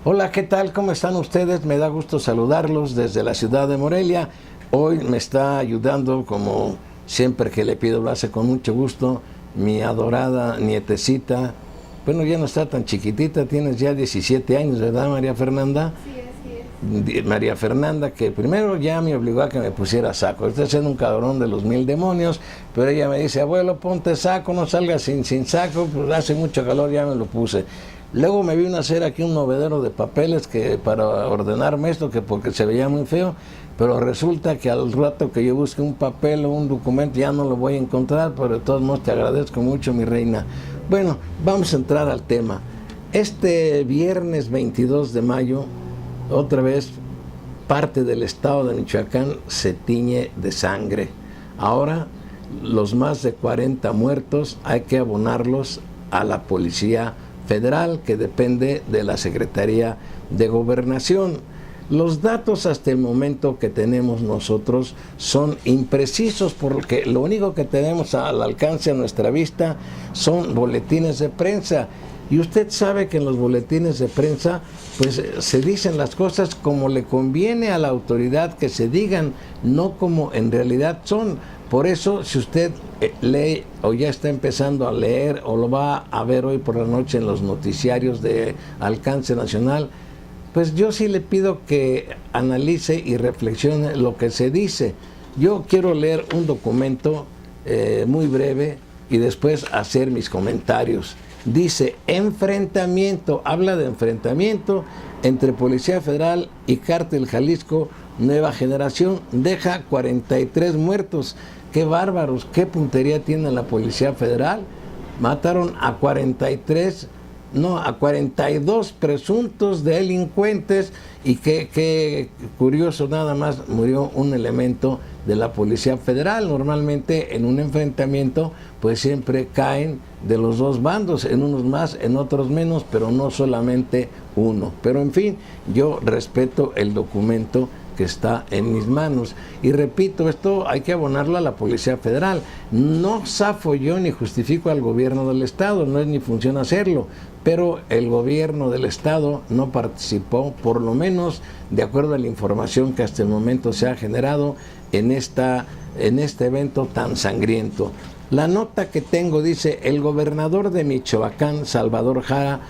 Hola, ¿qué tal? ¿Cómo están ustedes? Me da gusto saludarlos desde la ciudad de Morelia. Hoy me está ayudando, como siempre que le pido, lo hace con mucho gusto, mi adorada nietecita. Bueno, ya no está tan chiquitita, tienes ya 17 años, ¿verdad, María Fernanda? Sí, así es. María Fernanda, que primero ya me obligó a que me pusiera saco. Estoy siendo un cabrón de los 1000 demonios, pero ella me dice, abuelo, ponte saco, no salgas sin saco, pues hace mucho calor, ya me lo puse. Luego me vino a hacer aquí un movedero de papeles que para ordenarme esto, que porque se veía muy feo, pero resulta que al rato que yo busque un papel o un documento ya no lo voy a encontrar, pero de todos modos te agradezco mucho, mi reina. Bueno, vamos a entrar al tema. Este viernes 22 de mayo, otra vez, parte del estado de Michoacán se tiñe de sangre. Ahora, los más de 40 muertos hay que abonarlos a la Policía Federal, que depende de la Secretaría de Gobernación. Los datos hasta el momento que tenemos nosotros son imprecisos, porque lo único que tenemos al alcance de nuestra vista son boletines de prensa. Y usted sabe que en los boletines de prensa pues se dicen las cosas como le conviene a la autoridad que se digan, no como en realidad son. Por eso, si usted lee o ya está empezando a leer o lo va a ver hoy por la noche en los noticiarios de alcance nacional, pues yo sí le pido que analice y reflexione lo que se dice. Yo quiero leer un documento muy breve y después hacer mis comentarios. Dice, enfrentamiento, habla de enfrentamiento entre Policía Federal y Cártel Jalisco Nueva Generación, deja 43 muertos. Qué bárbaros, qué puntería tiene la Policía Federal. Mataron a 42 presuntos delincuentes, y qué curioso, nada más murió un elemento de la Policía Federal. Normalmente en un enfrentamiento pues siempre caen de los dos bandos, en unos más, en otros menos, pero no solamente uno. Pero en fin, yo respeto el documento que está en mis manos. Y repito, esto hay que abonarlo a la Policía Federal. No zafo yo ni justifico al gobierno del Estado, no es mi función hacerlo, pero el gobierno del Estado no participó, por lo menos de acuerdo a la información que hasta el momento se ha generado en este evento tan sangriento. La nota que tengo dice, el gobernador de Michoacán, Salvador Jara,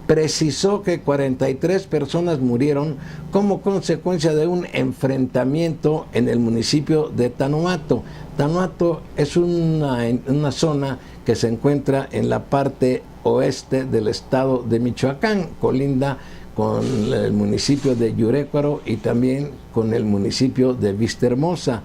precisó que 43 personas murieron como consecuencia de un enfrentamiento en el municipio de Tanuato. Tanuato es una zona que se encuentra en la parte oeste del estado de Michoacán, colinda con el municipio de Yurécuaro y también con el municipio de Vistahermosa.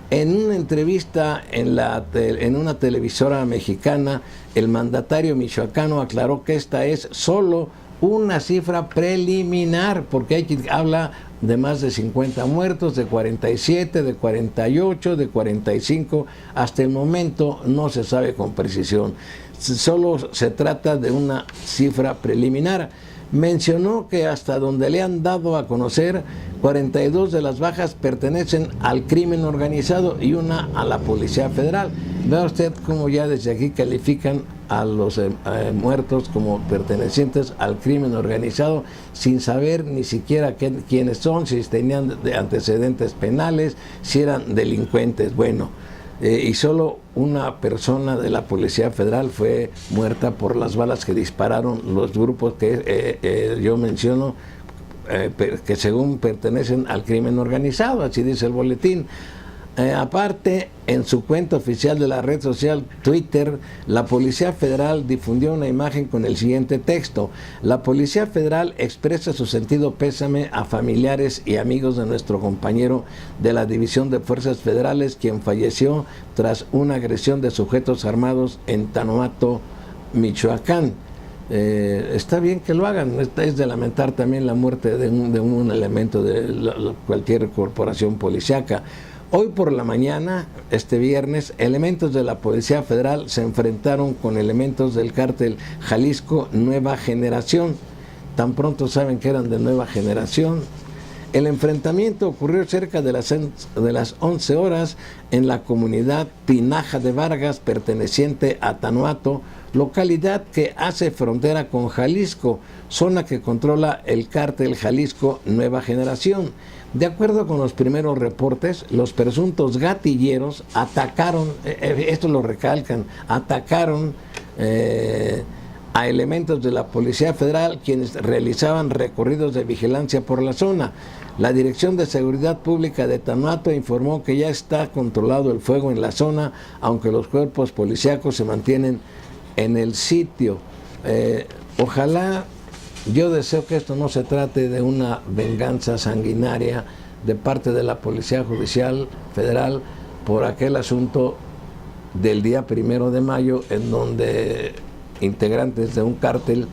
En una entrevista en una televisora mexicana, el mandatario michoacano aclaró que esta es solo una cifra preliminar, porque habla de más de 50 muertos, de 47, de 48, de 45. Hasta el momento no se sabe con precisión. Solo se trata de una cifra preliminar. Mencionó que hasta donde le han dado a conocer, 42 de las bajas pertenecen al crimen organizado y una a la Policía Federal. Vea usted cómo ya desde aquí califican a los muertos como pertenecientes al crimen organizado, sin saber ni siquiera quiénes son, si tenían antecedentes penales, si eran delincuentes. Bueno, y solo una persona de la Policía Federal fue muerta por las balas que dispararon los grupos que yo menciono, que según pertenecen al crimen organizado, así dice el boletín. Aparte, en su cuenta oficial de la red social Twitter, la Policía Federal difundió una imagen con el siguiente texto: la Policía Federal expresa su sentido pésame a familiares y amigos de nuestro compañero de la División de Fuerzas Federales, quien falleció tras una agresión de sujetos armados en Tanuato, Michoacán. Está bien que lo hagan, es de lamentar también la muerte de un elemento de cualquier corporación policíaca. Hoy por la mañana, este viernes, elementos de la Policía Federal se enfrentaron con elementos del cártel Jalisco Nueva Generación. Tan pronto saben que eran de Nueva Generación. El enfrentamiento ocurrió cerca de las 11 horas en la comunidad Tinaja de Vargas, perteneciente a Tanuato, localidad que hace frontera con Jalisco, zona que controla el cártel Jalisco Nueva Generación. De acuerdo con los primeros reportes, los presuntos gatilleros atacaron, esto lo recalcan, atacaron a elementos de la Policía Federal, quienes realizaban recorridos de vigilancia por la zona. La Dirección de Seguridad Pública de Tanato informó que ya está controlado el fuego en la zona, aunque los cuerpos policíacos se mantienen en el sitio. Ojalá, yo deseo que esto no se trate de una venganza sanguinaria de parte de la Policía Judicial Federal por aquel asunto del día 1 de mayo, en donde integrantes de un cártel,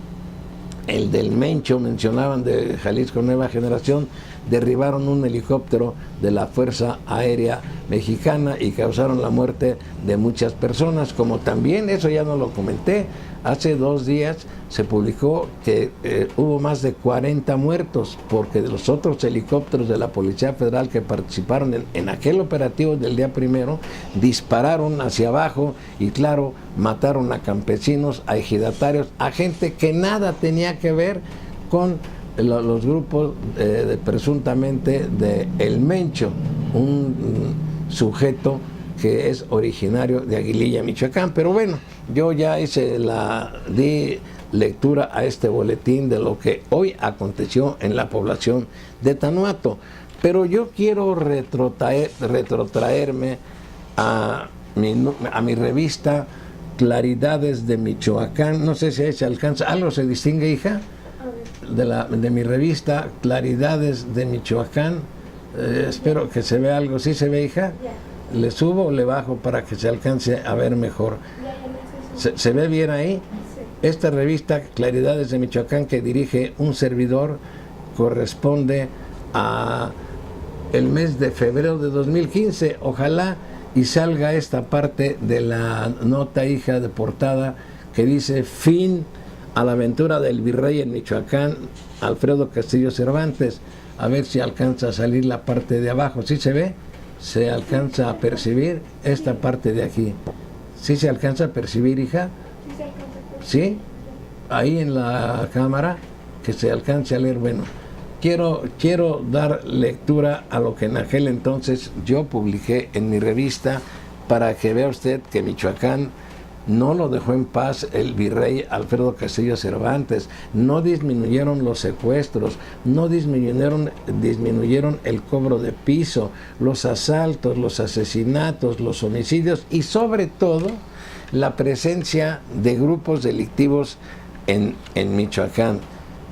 el del Mencho, mencionaban, de Jalisco Nueva Generación, derribaron un helicóptero de la Fuerza Aérea Mexicana y causaron la muerte de muchas personas, como también, eso ya no lo comenté, hace 2 días se publicó que hubo más de 40 muertos, porque de los otros helicópteros de la Policía Federal que participaron en aquel operativo del día 1, dispararon hacia abajo y claro, mataron a campesinos, a ejidatarios, a gente que nada tenía que ver con los grupos presuntamente de El Mencho, un sujeto que es originario de Aguililla, Michoacán. Pero bueno, yo ya di lectura a este boletín de lo que hoy aconteció en la población de Tanato. Pero yo quiero retrotraerme a mi revista Claridades de Michoacán. No sé si ahí se alcanza. ¿Algo se distingue, hija? De mi revista Claridades de Michoacán. Espero que se vea algo. ¿Sí se ve, hija? ¿Le subo o le bajo para que se alcance a ver mejor? ¿Se ve bien ahí? Esta revista Claridades de Michoacán, que dirige un servidor, corresponde a el mes de febrero de 2015. Ojalá y salga esta parte de la nota, hija, de portada, que dice: fin a la aventura del virrey en Michoacán, Alfredo Castillo Cervantes. A ver si alcanza a salir la parte de abajo. ¿Sí se ve? ¿Se alcanza a percibir esta parte de aquí? ¿Sí se alcanza a percibir, hija? Sí se alcanza a percibir. ¿Sí? Ahí en la cámara, que se alcance a leer. Bueno, quiero dar lectura a lo que en aquel entonces yo publiqué en mi revista, para que vea usted que Michoacán no lo dejó en paz el virrey Alfredo Castillo Cervantes. No disminuyeron los secuestros, no disminuyeron el cobro de piso, los asaltos, los asesinatos, los homicidios y sobre todo la presencia de grupos delictivos en Michoacán.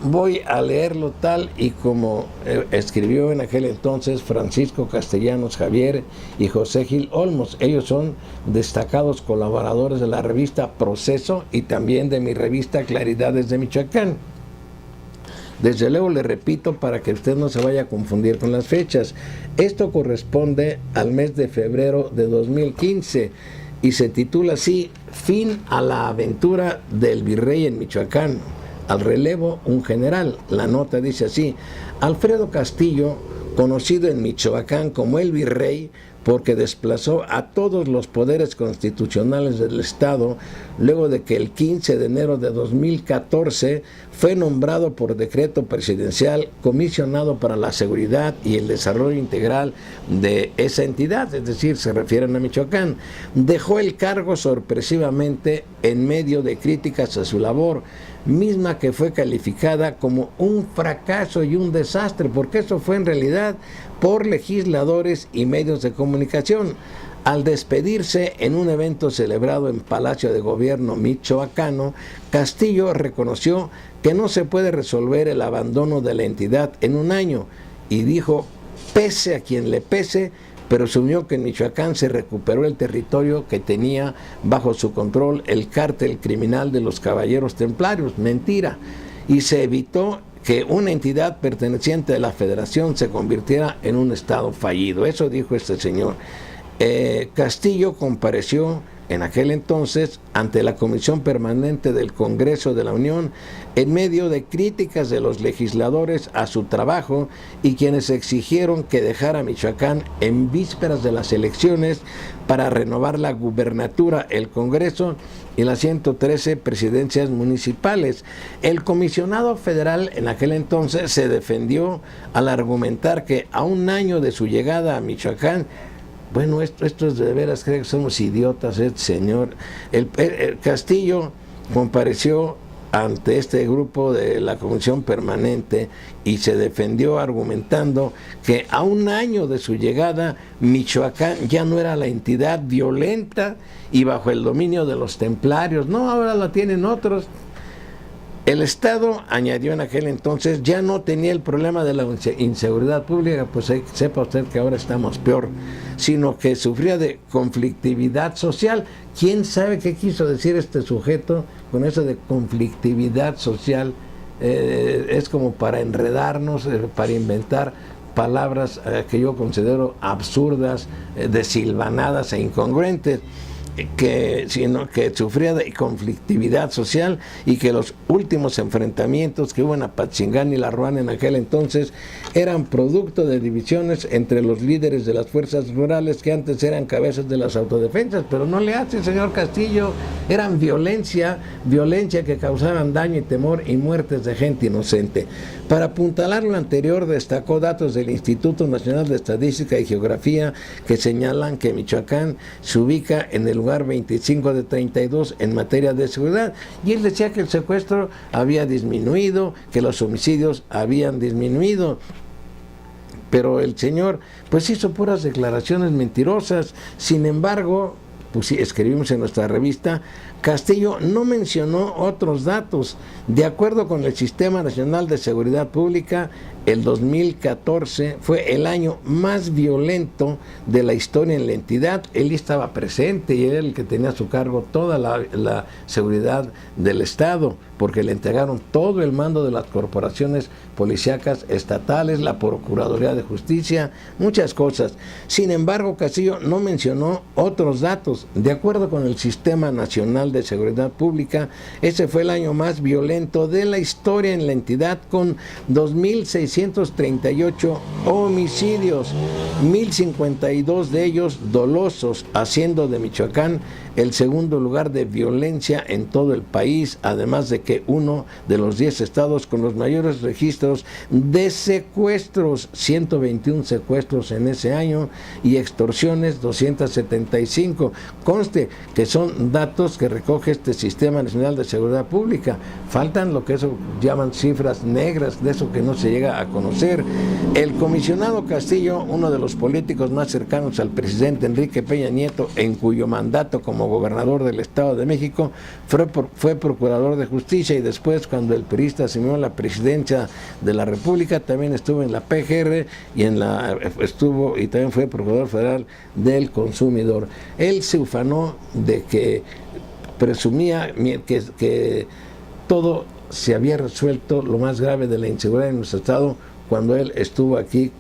Voy a leerlo tal y como escribió en aquel entonces Francisco Castellanos Javier y José Gil Olmos. Ellos son destacados colaboradores de la revista Proceso y también de mi revista Claridades de Michoacán. Desde luego le repito, para que usted no se vaya a confundir con las fechas. Esto corresponde al mes de febrero de 2015 y se titula así: fin a la aventura del virrey en Michoacán. Al relevo, un general. La nota dice así: Alfredo Castillo, conocido en Michoacán como el virrey, porque desplazó a todos los poderes constitucionales del Estado, luego de que el 15 de enero de 2014 fue nombrado por decreto presidencial comisionado para la seguridad y el desarrollo integral de esa entidad, es decir, se refieren a Michoacán. Dejó el cargo sorpresivamente en medio de críticas a su labor, misma que fue calificada como un fracaso y un desastre, porque eso fue en realidad por legisladores y medios de comunicación. Al despedirse en un evento celebrado en Palacio de Gobierno michoacano, Castillo reconoció que no se puede resolver el abandono de la entidad en un año y dijo: pese a quien le pese, presumió que en Michoacán se recuperó el territorio que tenía bajo su control el cártel criminal de los Caballeros Templarios. Mentira. Y se evitó que una entidad perteneciente a la Federación se convirtiera en un estado fallido. Eso dijo este señor. Castillo compareció en aquel entonces ante la Comisión Permanente del Congreso de la Unión en medio de críticas de los legisladores a su trabajo y quienes exigieron que dejara Michoacán en vísperas de las elecciones para renovar la gubernatura, el Congreso y las 113 presidencias municipales. El comisionado federal en aquel entonces se defendió al argumentar que a un año de su llegada a Michoacán, bueno, esto es de veras, creo que somos idiotas, señor. El Castillo compareció ante este grupo de la Comisión Permanente y se defendió argumentando que a un año de su llegada Michoacán ya no era la entidad violenta y bajo el dominio de los templarios, no, ahora la tienen otros. El Estado, añadió en aquel entonces, ya no tenía el problema de la inseguridad pública, pues sepa usted que ahora estamos peor, sino que sufría de conflictividad social. ¿Quién sabe qué quiso decir este sujeto con eso de conflictividad social? Es como para enredarnos, para inventar palabras que yo considero absurdas, desilvanadas e incongruentes. Sino que sufría de conflictividad social y que los últimos enfrentamientos que hubo en Apatzingán y La Ruana en aquel entonces eran producto de divisiones entre los líderes de las fuerzas rurales que antes eran cabezas de las autodefensas, pero no le hace, señor Castillo, eran violencia que causaban daño y temor y muertes de gente inocente. Para apuntalar lo anterior, destacó datos del Instituto Nacional de Estadística y Geografía que señalan que Michoacán se ubica en el lugar 25 de 32 en materia de seguridad, y él decía que el secuestro había disminuido, que los homicidios habían disminuido, pero el señor pues hizo puras declaraciones mentirosas. Sin embargo, pues sí, escribimos en nuestra revista, Castillo no mencionó otros datos. De acuerdo con el Sistema Nacional de Seguridad Pública, el 2014 fue el año más violento de la historia en la entidad. Él estaba presente y era el que tenía a su cargo toda la seguridad del Estado, porque le entregaron todo el mando de las corporaciones policíacas estatales, la Procuraduría de Justicia, muchas cosas. Sin embargo, Castillo no mencionó otros datos. De acuerdo con el Sistema Nacional de Seguridad Pública, ese fue el año más violento de la historia en la entidad, con 2.638 homicidios, 1.052 de ellos dolosos, haciendo de Michoacán el segundo lugar de violencia en todo el país, además de que uno de los 10 estados con los mayores registros de secuestros, 121 secuestros en ese año, y extorsiones 275. Conste que son datos que recoge este Sistema Nacional de Seguridad Pública. Faltan lo que eso llaman cifras negras, de eso que no se llega a conocer. El comisionado Castillo, uno de los políticos más cercanos al presidente Enrique Peña Nieto, en cuyo mandato como gobernador del Estado de México fue procurador de justicia, y después, cuando el priista asumió la presidencia de la República, también estuvo en la PGR y también fue procurador federal del consumidor. Él se ufanó de que presumía que todo se había resuelto, lo más grave de la inseguridad en nuestro estado, cuando él estuvo aquí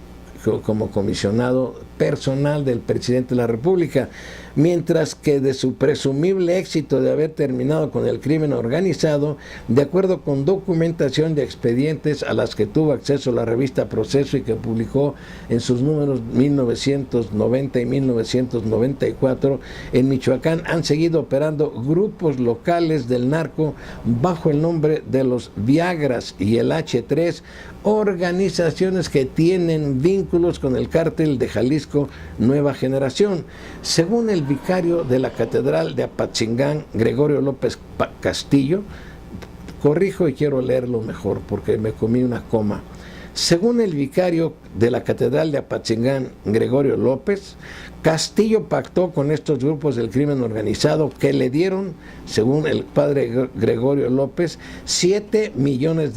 como comisionado personal del presidente de la República, mientras que de su presumible éxito de haber terminado con el crimen organizado, de acuerdo con documentación de expedientes a las que tuvo acceso la revista Proceso y que publicó en sus números 1990 y 1994, en Michoacán han seguido operando grupos locales del narco bajo el nombre de los Viagras y el H3, organizaciones que tienen vínculos con el cártel de Jalisco Nueva Generación. Según el vicario de la Catedral de Apatzingán, Gregorio López Castillo, corrijo y quiero leerlo mejor porque me comí una coma. Según el vicario de la Catedral de Apatzingán, Gregorio López, Castillo pactó con estos grupos del crimen organizado que le dieron, según el padre Gregorio López, $7 millones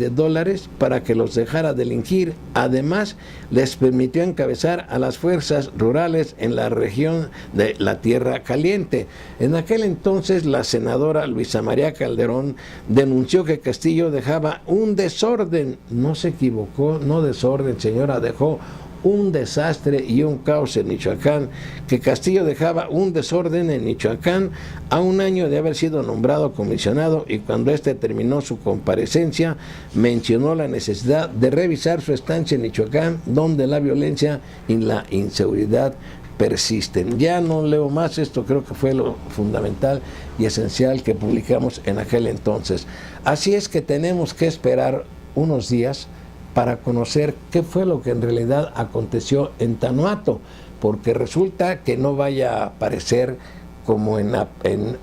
para que los dejara delinquir. Además, les permitió encabezar a las fuerzas rurales en la región de la Tierra Caliente. En aquel entonces, la senadora Luisa María Calderón denunció que Castillo dejaba un desorden. No se equivocó, no desorden, señora, dejó un desastre y un caos en Michoacán, que Castillo dejaba un desorden en Michoacán a un año de haber sido nombrado comisionado, y cuando este terminó su comparecencia mencionó la necesidad de revisar su estancia en Michoacán, donde la violencia y la inseguridad persisten. Ya no leo más, esto creo que fue lo fundamental y esencial que publicamos en aquel entonces. Así es que tenemos que esperar unos días para conocer qué fue lo que en realidad aconteció en Tanoato, porque resulta que no vaya a aparecer como en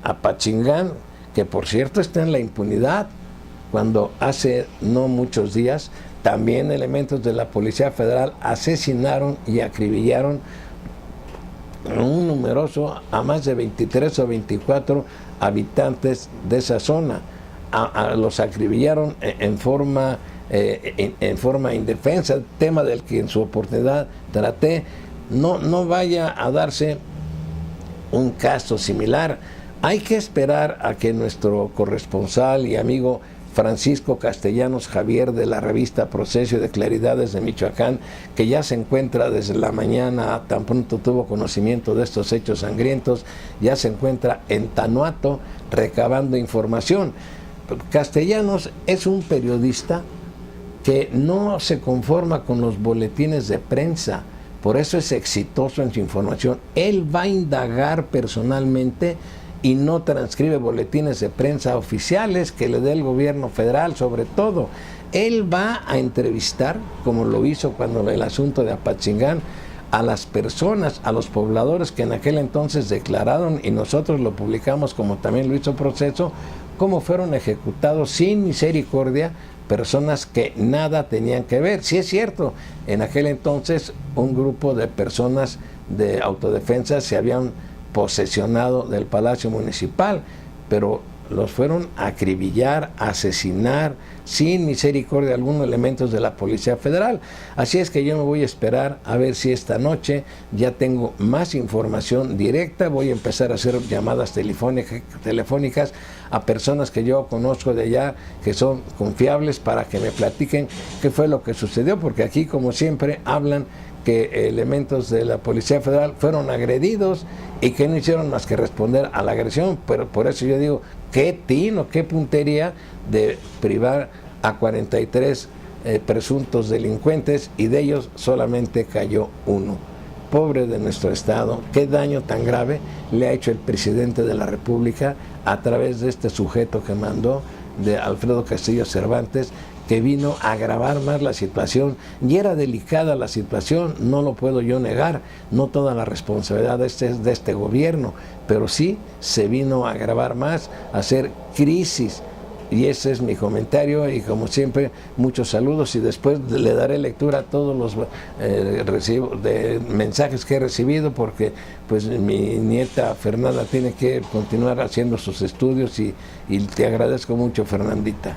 Apachingán, que por cierto está en la impunidad, cuando hace no muchos días también elementos de la Policía Federal asesinaron y acribillaron un numeroso, a más de 23 o 24 habitantes de esa zona. Los acribillaron en forma indefensa, tema del que en su oportunidad traté. No vaya a darse un caso similar. Hay que esperar a que nuestro corresponsal y amigo Francisco Castellanos Javier, de la revista Proceso de Claridades de Michoacán, que ya se encuentra desde la mañana, tan pronto tuvo conocimiento de estos hechos sangrientos, ya se encuentra en Tanoato recabando información. Castellanos es un periodista que no se conforma con los boletines de prensa, por eso es exitoso en su información. Él va a indagar personalmente y no transcribe boletines de prensa oficiales que le dé el gobierno federal. Sobre todo, él va a entrevistar, como lo hizo cuando el asunto de Apachingán, a las personas, a los pobladores que en aquel entonces declararon, y nosotros lo publicamos como también lo hizo Proceso, cómo fueron ejecutados sin misericordia personas que nada tenían que ver. Sí es cierto, en aquel entonces un grupo de personas de autodefensa se habían posesionado del Palacio Municipal, pero los fueron a acribillar, a asesinar, sin misericordia algunos elementos de la Policía Federal. Así es que yo me voy a esperar a ver si esta noche ya tengo más información directa. Voy a empezar a hacer llamadas telefónicas a personas que yo conozco de allá, que son confiables, para que me platiquen qué fue lo que sucedió, porque aquí, como siempre, hablan que elementos de la Policía Federal fueron agredidos y que no hicieron más que responder a la agresión. Pero por eso yo digo, qué tino, qué puntería de privar a 43 presuntos delincuentes, y de ellos solamente cayó uno. Pobre de nuestro Estado, qué daño tan grave le ha hecho el presidente de la República a través de este sujeto que mandó, de Alfredo Castillo Cervantes, que vino a agravar más la situación. Y era delicada la situación, no lo puedo yo negar, no toda la responsabilidad es de este gobierno, pero sí se vino a agravar más, a hacer crisis. Y ese es mi comentario, y como siempre, muchos saludos, y después le daré lectura a todos los mensajes que he recibido, porque pues mi nieta Fernanda tiene que continuar haciendo sus estudios, y te agradezco mucho, Fernandita.